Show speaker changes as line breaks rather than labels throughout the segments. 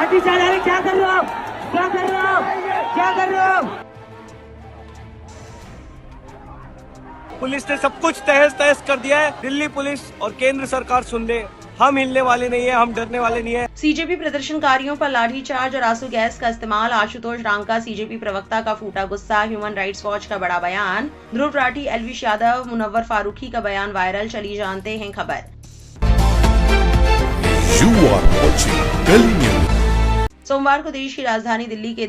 लाठीचार्ज, अरे क्या कर रहे हो आप? क्या कर रहे हो? क्या कर रहे हो?
पुलिस ने सब कुछ तहस तहस कर दिया है। दिल्ली पुलिस और केंद्र सरकार सुन ले, हम हिलने वाले नहीं है, हम डरने वाले नहीं है।
सीजेपी प्रदर्शनकारियों पर लाठीचार्ज और आंसू गैस का इस्तेमाल, आशुतोष रांका सीजेपी प्रवक्ता का फूटा गुस्सा, ह्यूमन राइट्स वॉच का बड़ा बयान, ध्रुव राठी, एलविश यादव, मुनव्वर फारूकी का बयान वायरल। चलिए जानते हैं खबर।
You are watching Delhi News.
सोमवार को देश की राजधानी दिल्ली के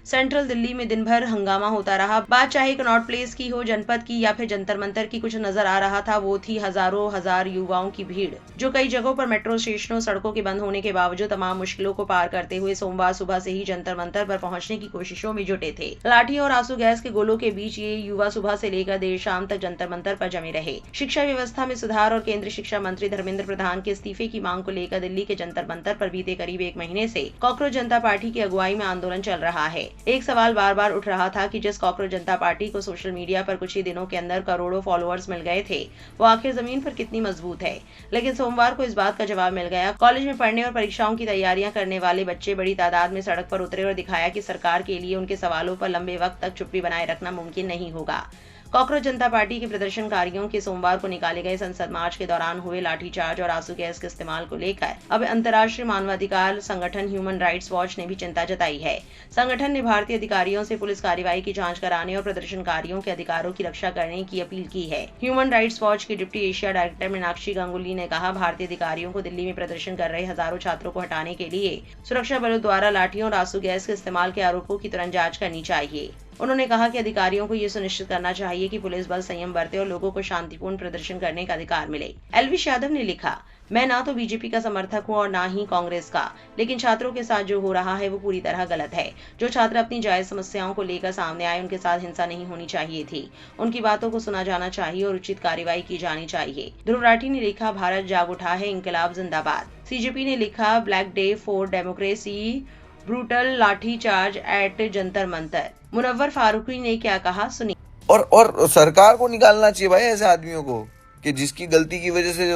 सेंट्रल दिल्ली में दिन भर हंगामा होता रहा। बात चाहे कनॉट प्लेस की हो, जनपद की या फिर जंतर मंतर की, कुछ नजर आ रहा था वो थी हजारों हजार युवाओं की भीड़, जो कई जगहों पर मेट्रो स्टेशनों, सड़कों के बंद होने के बावजूद तमाम मुश्किलों को पार करते हुए सोमवार सुबह से ही जंतर मंतर पर पहुंचने की कोशिशों में जुटे थे। लाठी और आंसू गैस के गोलों के बीच ये युवा सुबह से लेकर देर शाम तक जंतर मंतर पर जमे रहे। शिक्षा व्यवस्था में सुधार और केंद्रीय शिक्षा मंत्री धर्मेंद्र प्रधान के इस्तीफे की मांग को लेकर दिल्ली के जंतर मंतर पर बीते करीब एक महीने से कॉकरोच जनता पार्टी की अगुवाई में आंदोलन चल रहा है। एक सवाल बार बार उठ रहा था कि जिस कॉकरोच जनता पार्टी को सोशल मीडिया पर कुछ ही दिनों के अंदर करोड़ों फॉलोअर्स मिल गए थे, वो आखिर जमीन पर कितनी मजबूत है। लेकिन सोमवार को इस बात का जवाब मिल गया। कॉलेज में पढ़ने और परीक्षाओं की तैयारियां करने वाले बच्चे बड़ी तादाद में सड़क पर उतरे और दिखाया कि सरकार के लिए उनके सवालों पर लंबे वक्त तक चुप्पी बनाए रखना मुमकिन नहीं होगा। कॉकरोच जनता पार्टी के प्रदर्शनकारियों के सोमवार को निकाले गए संसद मार्च के दौरान हुए लाठीचार्ज और आंसू गैस के इस्तेमाल को लेकर अब अंतर्राष्ट्रीय मानवाधिकार संगठन ह्यूमन राइट्स वॉच ने भी चिंता जताई है। संगठन ने भारतीय अधिकारियों से पुलिस कार्रवाई की जांच कराने और प्रदर्शनकारियों के अधिकारों की रक्षा करने की अपील की है। ह्यूमन राइट्स वॉच की deputy Asia director Meenakshi Ganguly ने कहा, भारतीय अधिकारियों को दिल्ली में प्रदर्शन कर रहे हजारों छात्रों को हटाने के लिए सुरक्षा बलों द्वारा लाठियों और आंसू गैस के इस्तेमाल के आरोपों की तुरंत जांच करनी चाहिए। उन्होंने कहा कि अधिकारियों को ये सुनिश्चित करना चाहिए कि पुलिस बल संयम बरते और लोगों को शांतिपूर्ण प्रदर्शन करने का अधिकार मिले। एलविश यादव ने लिखा, मैं ना तो बीजेपी का समर्थक हूं और ना ही कांग्रेस का, लेकिन छात्रों के साथ जो हो रहा है वो पूरी तरह गलत है। जो छात्र अपनी जायज समस्याओं को लेकर सामने आए, उनके साथ हिंसा नहीं होनी चाहिए थी। उनकी बातों को सुना जाना चाहिए और उचित कार्रवाई की जानी चाहिए। ध्रुव राठी ने लिखा, भारत जाग उठा है, इंकलाब जिंदाबाद। सीजेपी ने लिखा, black day for democracy, brutal lathicharge at Jantar Mantar. Munawar Faruqui ने क्या कहा, सुनिए।
और सरकार को निकालना चाहिए भाई ऐसे आदमियों को कि जिसकी गलती की वजह से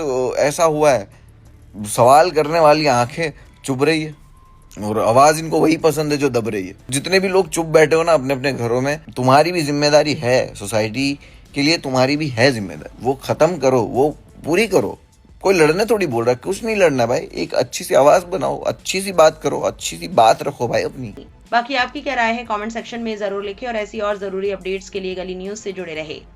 ऐसा हुआ है। सवाल करने वाली आंखें चुप रही है और आवाज इनको वही पसंद है जो दब रही है। जितने भी लोग चुप बैठे हो ना अपने अपने घरों में, तुम्हारी भी जिम्मेदारी है, सोसाइटी के लिए तुम्हारी भी है जिम्मेदारी। वो खत्म करो, वो पूरी करो। कोई लड़ने थोड़ी बोल रहा है, कुछ नहीं लड़ना भाई। एक अच्छी सी आवाज बनाओ, अच्छी सी बात करो, अच्छी सी बात रखो भाई अपनी।
बाकी आपकी क्या राय है कमेंट सेक्शन में जरूर लिखें और ऐसी और जरूरी अपडेट्स के लिए गली न्यूज से जुड़े रहे।